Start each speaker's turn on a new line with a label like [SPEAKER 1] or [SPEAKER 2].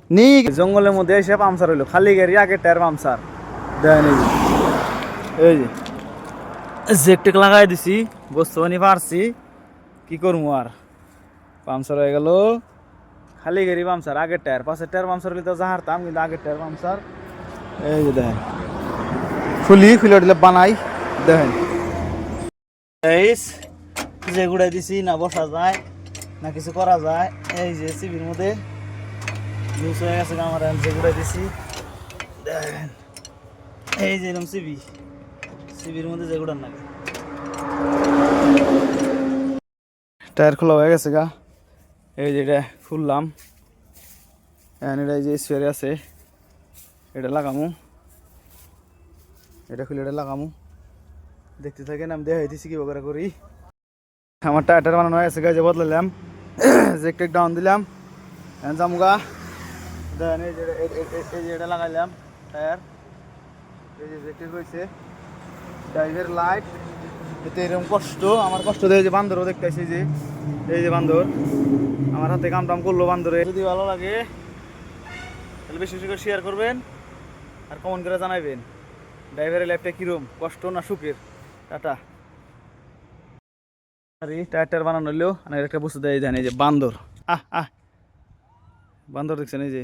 [SPEAKER 1] নি জঙ্গলের মধ্যে এসে পামসার হইলো, খালি গাড়ি আগে টায়ার পামসার। দেখেন এই যে জেকটেক লাগাই দিছি, বস্তু আনি পারছি, কি করবো আর। পামসার হয়ে গেল, খালি গাড়ি পামসার, আগের টায়ার, পাশের টায়ার পামসার হলে তো জাহারতাম, কিন্তু আগের টায়ার পামসার। এই যে দেখেন খুলে দিলে বানাই, দেখেন যে গুড়াই দিছি, না বসা যায় না কিছু করা যায়। এই যে সিবির মধ্যে লুজ হয়ে গেছে আমার, যে গুড়াই দিছি দেখেন, এই যে এরকম সিবির মধ্যে যে গুড়ার লাগে। টায়ার খোলা হয়ে গেছে গা, এই যে এটা খুললাম, এটা এই যে স্পেয়ারে আছে, এটা লাগামু, এটা খুলে এটা লাগামু, দেখতে থাকেন। আমি দেখাই দিছি কি বকরা করি। আমার টায়ারটা বানানো হয়ে গেছে গা, যে বদলালাম, যে একটা ডাউন দিলাম, জামুগা দেখেন। এই যে এটা লাগাইলাম টায়ার, এই যে জ্যাকেট রয়েছে, ড্রাইভের লাইট। এতে এরকম কষ্ট, আমার কষ্ট দিয়ে যে বান্দরও দেখতে আসি, যে এই যে বান্দর আমার হাতে কাম টাম করলো বান্দরে। যদি ভালো লাগে তাহলে বেশি বেশি করে শেয়ার করবেন আর কমেন্ট করে জানাবেন ড্রাইভারের লাইফটা কিরম, কষ্ট না সুখের। টাটা। আরে টায়ার বানানো হলেও একটা বস্তু দেয়, জানি যে বান্দর, বান্দর দেখছেন এই যে।